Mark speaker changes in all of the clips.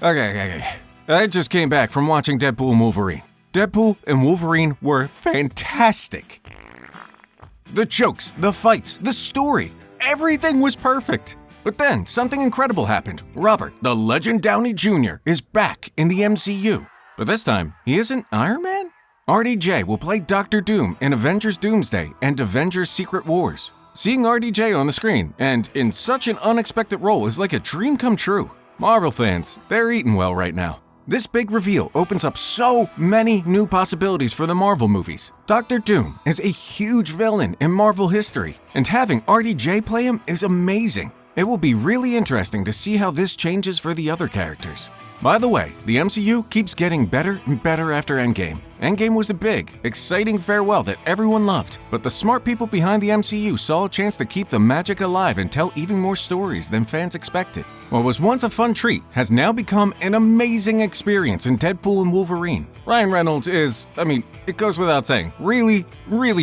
Speaker 1: Okay. I just came back from watching Deadpool and Wolverine. Deadpool and Wolverine were fantastic. The jokes, the fights, the story, everything was perfect. But then something incredible happened. Robert, the Legend Downey Jr. is back in the MCU. But this time, he isn't Iron Man? RDJ will play Doctor Doom in Avengers Doomsday and Avengers Secret Wars. Seeing RDJ on the screen and in such an unexpected role is like a dream come true. Marvel fans, they're eating well right now. This big reveal opens up so many new possibilities for the Marvel movies. Doctor Doom is a huge villain in Marvel history, and having RDJ play him is amazing. It will be really interesting to see how this changes for the other characters. By the way, the MCU keeps getting better and better after Endgame. Endgame was a big, exciting farewell that everyone loved, but the smart people behind the MCU saw a chance to keep the magic alive and tell even more stories than fans expected. What was once a fun treat has now become an amazing experience in Deadpool and Wolverine. Ryan Reynolds is, it goes without saying, really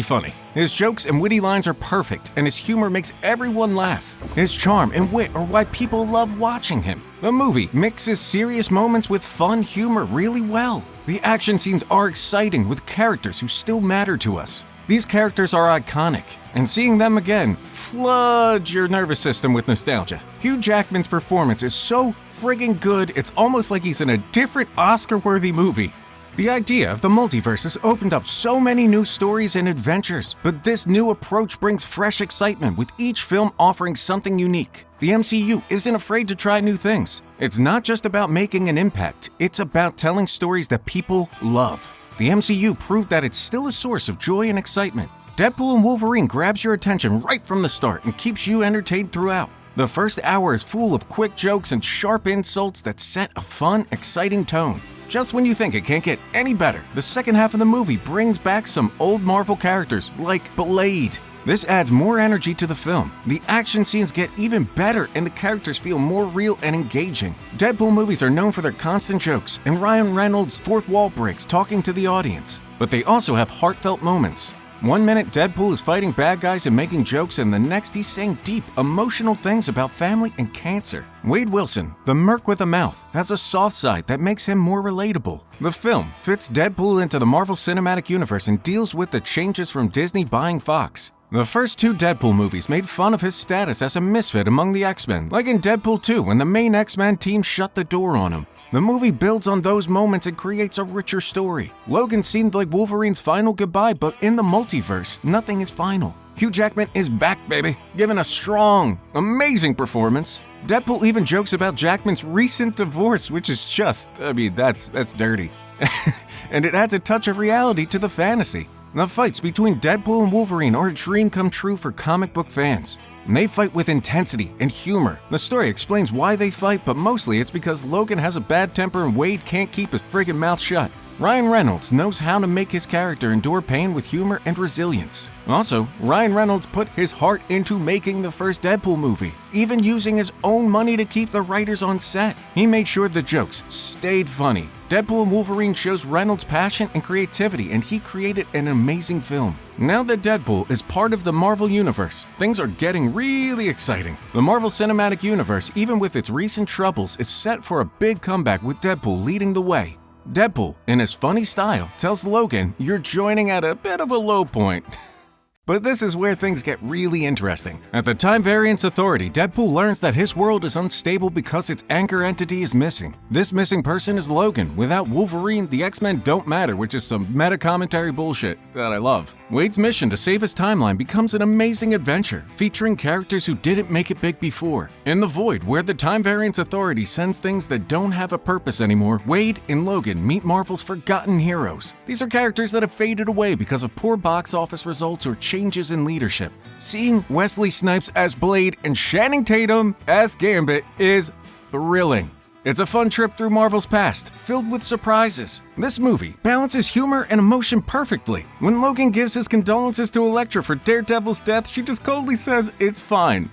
Speaker 1: funny. His jokes and witty lines are perfect, and his humor makes everyone laugh. His charm and wit are why people love watching him. The movie mixes serious moments with fun humor really well. The action scenes are exciting with characters who still matter to us. These characters are iconic, and seeing them again floods your nervous system with nostalgia. Hugh Jackman's performance is so friggin' good, it's almost like he's in a different Oscar-worthy movie. The idea of the multiverse has opened up so many new stories and adventures, but this new approach brings fresh excitement with each film offering something unique. The MCU isn't afraid to try new things. It's not just about making an impact, it's about telling stories that people love. The MCU proved that it's still a source of joy and excitement. Deadpool and Wolverine grabs your attention right from the start and keeps you entertained throughout. The first hour is full of quick jokes and sharp insults that set a fun, exciting tone. Just when you think it can't get any better, the second half of the movie brings back some old Marvel characters like Blade. This adds more energy to the film. The action scenes get even better and the characters feel more real and engaging. Deadpool movies are known for their constant jokes and Ryan Reynolds' fourth wall breaks talking to the audience. But they also have heartfelt moments. One minute Deadpool is fighting bad guys and making jokes, and the next he's saying deep, emotional things about family and cancer. Wade Wilson, the merc with a mouth, has a soft side that makes him more relatable. The film fits Deadpool into the Marvel Cinematic Universe and deals with the changes from Disney buying Fox. The first two Deadpool movies made fun of his status as a misfit among the X-Men, like in Deadpool 2 when the main X-Men team shut the door on him. The movie builds on those moments and creates a richer story. Logan seemed like Wolverine's final goodbye, but in the multiverse, nothing is final. Hugh Jackman is back, baby, giving a strong, amazing performance. Deadpool even jokes about Jackman's recent divorce, which is just, that's dirty. And it adds a touch of reality to the fantasy. The fights between Deadpool and Wolverine are a dream come true for comic book fans. And they fight with intensity and humor. The story explains why they fight, but mostly it's because Logan has a bad temper and Wade can't keep his friggin' mouth shut. Ryan Reynolds knows how to make his character endure pain with humor and resilience. Also, Ryan Reynolds put his heart into making the first Deadpool movie, even using his own money to keep the writers on set. He made sure the jokes stayed funny. Deadpool and Wolverine shows Reynolds' passion and creativity, and he created an amazing film. Now that Deadpool is part of the Marvel Universe, things are getting really exciting. The Marvel Cinematic Universe, even with its recent troubles, is set for a big comeback with Deadpool leading the way. Deadpool, in his funny style, tells Logan, "You're joining at a bit of a low point." But this is where things get really interesting. At the Time Variance Authority, Deadpool learns that his world is unstable because its anchor entity is missing. This missing person is Logan. Without Wolverine, the X-Men don't matter, which is some meta-commentary bullshit that I love. Wade's mission to save his timeline becomes an amazing adventure, featuring characters who didn't make it big before. In the Void, where the Time Variance Authority sends things that don't have a purpose anymore, Wade and Logan meet Marvel's forgotten heroes. These are characters that have faded away because of poor box office results or changes in leadership. Seeing Wesley Snipes as Blade and Channing Tatum as Gambit is thrilling. It's a fun trip through Marvel's past, filled with surprises. This movie balances humor and emotion perfectly. When Logan gives his condolences to Elektra for Daredevil's death, she just coldly says, "It's fine."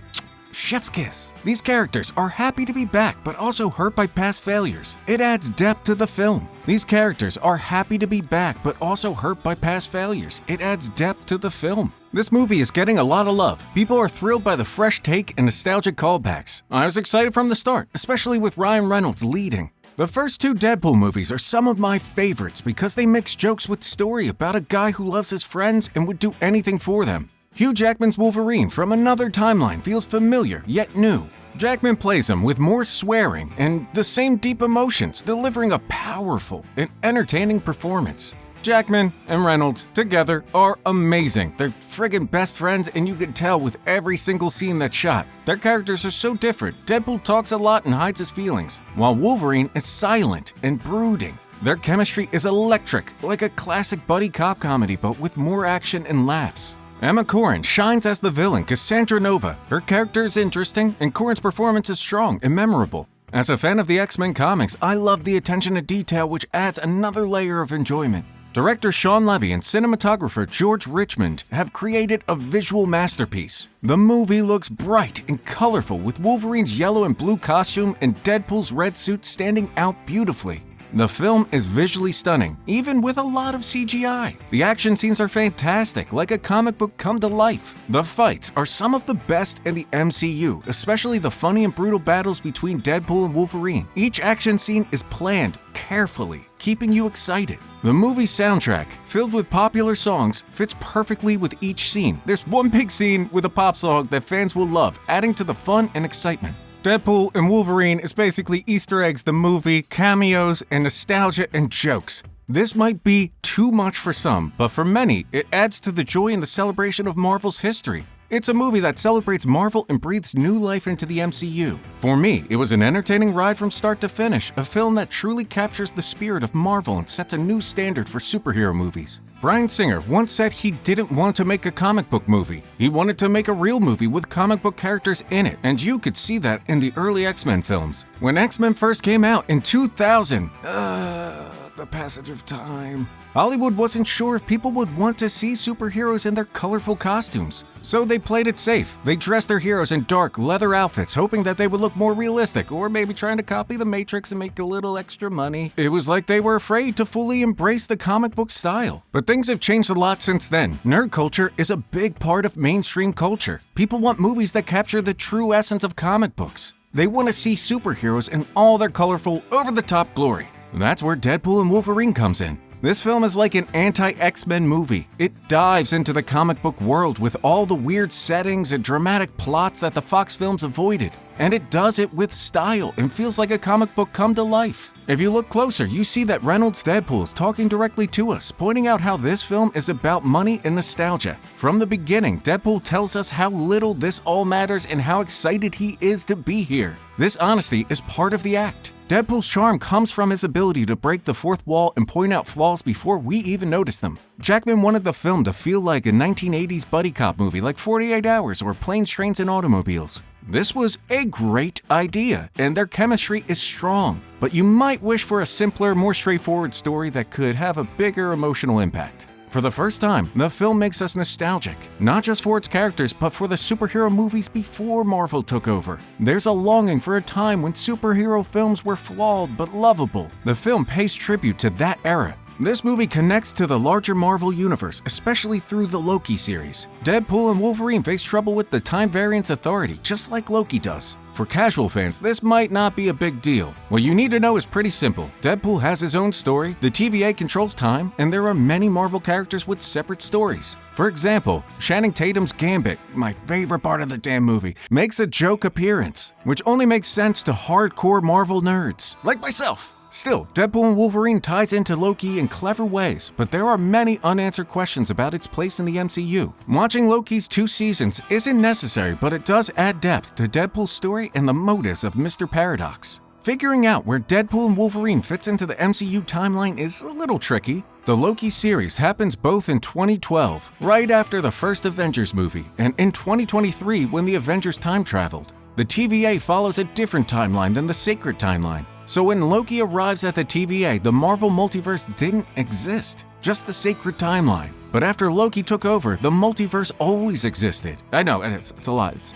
Speaker 1: Chef's kiss. These characters are happy to be back, but also hurt by past failures. It adds depth to the film. These characters are happy to be back, but also hurt by past failures. It adds depth to the film. This movie is getting a lot of love. People are thrilled by the fresh take and nostalgic callbacks. I was excited from the start, especially with Ryan Reynolds leading. The first two Deadpool movies are some of my favorites because they mix jokes with story about a guy who loves his friends and would do anything for them. Hugh Jackman's Wolverine from another timeline feels familiar yet new. Jackman plays him with more swearing and the same deep emotions, delivering a powerful and entertaining performance. Jackman and Reynolds together are amazing. They're friggin' best friends, and you can tell with every single scene that's shot. Their characters are so different. Deadpool talks a lot and hides his feelings, while Wolverine is silent and brooding. Their chemistry is electric, like a classic buddy cop comedy but with more action and laughs. Emma Corrin shines as the villain Cassandra Nova. Her character is interesting, and Corrin's performance is strong and memorable. As a fan of the X-Men comics, I love the attention to detail, which adds another layer of enjoyment. Director Sean Levy and cinematographer George Richmond have created a visual masterpiece. The movie looks bright and colorful, with Wolverine's yellow and blue costume and Deadpool's red suit standing out beautifully. The film is visually stunning, even with a lot of CGI. The action scenes are fantastic, like a comic book come to life. The fights are some of the best in the MCU, especially the funny and brutal battles between Deadpool and Wolverine. Each action scene is planned carefully, keeping you excited. The movie soundtrack, filled with popular songs, fits perfectly with each scene. There's one big scene with a pop song that fans will love, adding to the fun and excitement. Deadpool and Wolverine is basically Easter eggs the movie, cameos, and nostalgia and jokes. This might be too much for some, but for many, it adds to the joy and the celebration of Marvel's history. It's a movie that celebrates Marvel and breathes new life into the MCU. For me, it was an entertaining ride from start to finish, a film that truly captures the spirit of Marvel and sets a new standard for superhero movies. Bryan Singer once said he didn't want to make a comic book movie. He wanted to make a real movie with comic book characters in it, and you could see that in the early X-Men films. When X-Men first came out in 2000, the passage of time, Hollywood wasn't sure if people would want to see superheroes in their colorful costumes. So they played it safe. They dressed their heroes in dark, leather outfits, hoping that they would look more realistic, or maybe trying to copy the Matrix and make a little extra money. It was like they were afraid to fully embrace the comic book style. But things have changed a lot since then. Nerd culture is a big part of mainstream culture. People want movies that capture the true essence of comic books. They want to see superheroes in all their colorful, over-the-top glory. That's where Deadpool and Wolverine comes in. This film is like an anti-X-Men movie. It dives into the comic book world with all the weird settings and dramatic plots that the Fox films avoided. And it does it with style and feels like a comic book come to life. If you look closer, you see that Reynolds' Deadpool is talking directly to us, pointing out how this film is about money and nostalgia. From the beginning, Deadpool tells us how little this all matters and how excited he is to be here. This honesty is part of the act. Deadpool's charm comes from his ability to break the fourth wall and point out flaws before we even notice them. Jackman wanted the film to feel like a 1980s buddy cop movie like 48 Hours or Planes, Trains, and Automobiles. This was a great idea, and their chemistry is strong, but you might wish for a simpler, more straightforward story that could have a bigger emotional impact. For the first time, the film makes us nostalgic, not just for its characters, but for the superhero movies before Marvel took over. There's a longing for a time when superhero films were flawed but lovable. The film pays tribute to that era. This movie connects to the larger Marvel universe, especially through the Loki series. Deadpool and Wolverine face trouble with the Time Variance Authority, just like Loki does. For casual fans, this might not be a big deal. What you need to know is pretty simple. Deadpool has his own story, the TVA controls time, and there are many Marvel characters with separate stories. For example, Channing Tatum's Gambit, my favorite part of the damn movie, makes a joke appearance, which only makes sense to hardcore Marvel nerds, like myself. Still, Deadpool and Wolverine ties into Loki in clever ways, but there are many unanswered questions about its place in the MCU. Watching Loki's 2 seasons isn't necessary, but it does add depth to Deadpool's story and the motives of Mr. Paradox. Figuring out where Deadpool and Wolverine fits into the MCU timeline is a little tricky. The Loki series happens both in 2012, right after the first Avengers movie, and in 2023 when the Avengers time traveled. The TVA follows a different timeline than the sacred timeline. So when Loki arrives at the TVA, the Marvel multiverse didn't exist, just the sacred timeline. But after Loki took over, the multiverse always existed. I know, and it's a lot.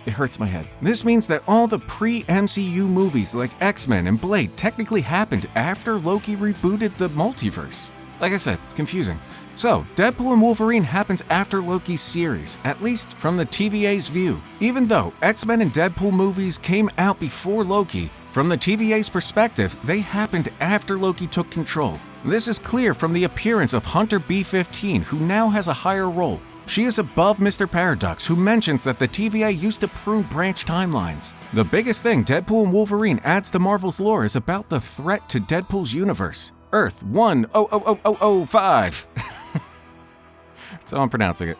Speaker 1: It hurts my head. This means that all the pre-MCU movies like X-Men and Blade technically happened after Loki rebooted the multiverse. Like I said, it's confusing. So, Deadpool and Wolverine happens after Loki's series, at least from the TVA's view. Even though X-Men and Deadpool movies came out before Loki, From the TVA's perspective, they happened after Loki took control. This is clear from the appearance of Hunter B-15, who now has a higher role. She is above Mr. Paradox, who mentions that the TVA used to prune branch timelines. The biggest thing Deadpool and Wolverine adds to Marvel's lore is about the threat to Deadpool's universe. Earth 100005. That's how I'm pronouncing it.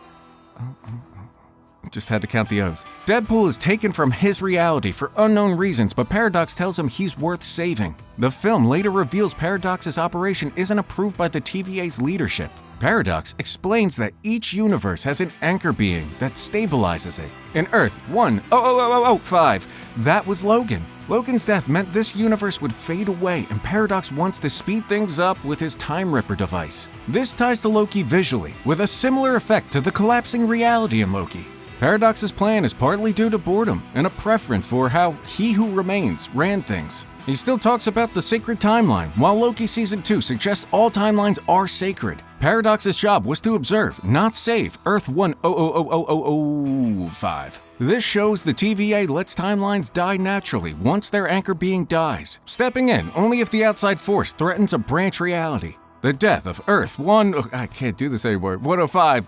Speaker 1: Just had to count the O's. Deadpool is taken from his reality for unknown reasons, but Paradox tells him he's worth saving. The film later reveals Paradox's operation isn't approved by the TVA's leadership. Paradox explains that each universe has an anchor being that stabilizes it. In Earth 100005, that was Logan. Logan's death meant this universe would fade away, and Paradox wants to speed things up with his Time Ripper device. This ties to Loki visually, with a similar effect to the collapsing reality in Loki. Paradox's plan is partly due to boredom and a preference for how He Who Remains ran things. He still talks about the sacred timeline, while Loki Season 2 suggests all timelines are sacred. Paradox's job was to observe, not save, Earth 100005. This shows the TVA lets timelines die naturally once their anchor being dies, stepping in only if the outside force threatens a branch reality. The death of Earth 105.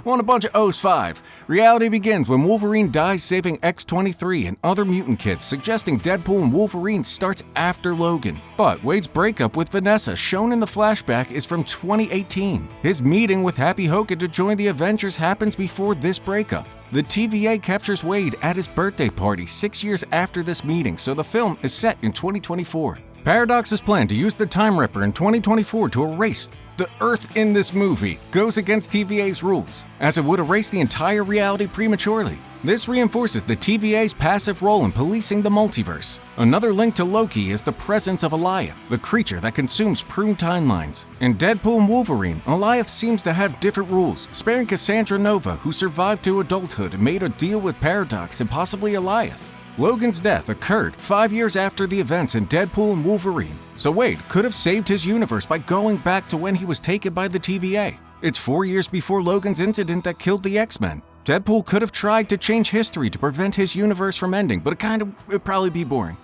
Speaker 1: Want a bunch of O's 5. Reality begins when Wolverine dies saving X-23 and other mutant kids, suggesting Deadpool and Wolverine starts after Logan. But Wade's breakup with Vanessa, shown in the flashback, is from 2018. His meeting with Happy Hogan to join the Avengers happens before this breakup. The TVA captures Wade at his birthday party 6 years after this meeting, so the film is set in 2024. Paradox's plan to use the Time Ripper in 2024 to erase the Earth in this movie goes against TVA's rules, as it would erase the entire reality prematurely. This reinforces the TVA's passive role in policing the multiverse. Another link to Loki is the presence of Alioth, the creature that consumes pruned timelines. In Deadpool and Wolverine, Alioth seems to have different rules, sparing Cassandra Nova, who survived to adulthood and made a deal with Paradox and possibly Alioth. Logan's death occurred 5 years after the events in Deadpool and Wolverine, so Wade could have saved his universe by going back to when he was taken by the TVA. It's 4 years before Logan's incident that killed the X-Men. Deadpool could have tried to change history to prevent his universe from ending, but it'd probably be boring.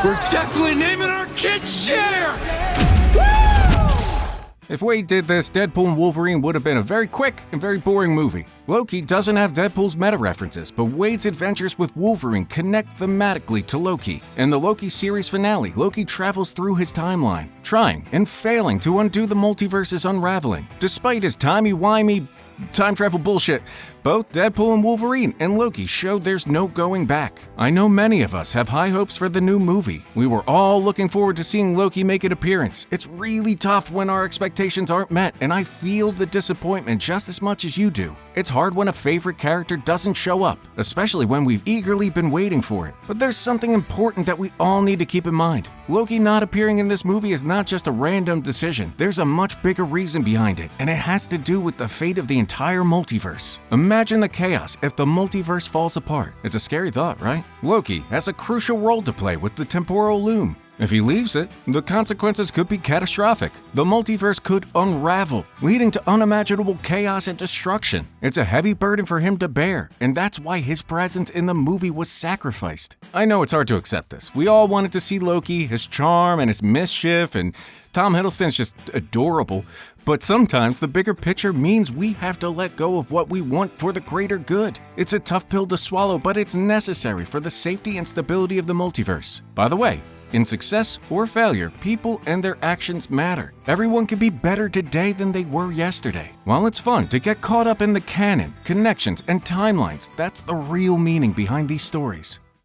Speaker 2: We're definitely naming our kids Cher!
Speaker 1: If Wade did this, Deadpool and Wolverine would have been a very quick and very boring movie. Loki doesn't have Deadpool's meta-references, but Wade's adventures with Wolverine connect thematically to Loki. In the Loki series finale, Loki travels through his timeline, trying and failing to undo the multiverse's unraveling. Despite his timey-wimey time travel bullshit, both Deadpool and Wolverine and Loki showed there's no going back. I know many of us have high hopes for the new movie. We were all looking forward to seeing Loki make an appearance. It's really tough when our expectations aren't met, and I feel the disappointment just as much as you do. It's hard when a favorite character doesn't show up, especially when we've eagerly been waiting for it. But there's something important that we all need to keep in mind. Loki not appearing in this movie is not just a random decision. There's a much bigger reason behind it, and it has to do with the fate of the entire multiverse. Imagine the chaos if the multiverse falls apart. It's a scary thought, right? Loki has a crucial role to play with the temporal loom. If he leaves it, the consequences could be catastrophic. The multiverse could unravel, leading to unimaginable chaos and destruction. It's a heavy burden for him to bear, and that's why his presence in the movie was sacrificed. I know it's hard to accept this. We all wanted to see Loki, his charm and his mischief, and Tom Hiddleston's just adorable. But sometimes the bigger picture means we have to let go of what we want for the greater good. It's a tough pill to swallow, but it's necessary for the safety and stability of the multiverse. By the way, in success or failure, people and their actions matter. Everyone can be better today than they were yesterday. While it's fun to get caught up in the canon, connections, and timelines, that's the real meaning behind these stories.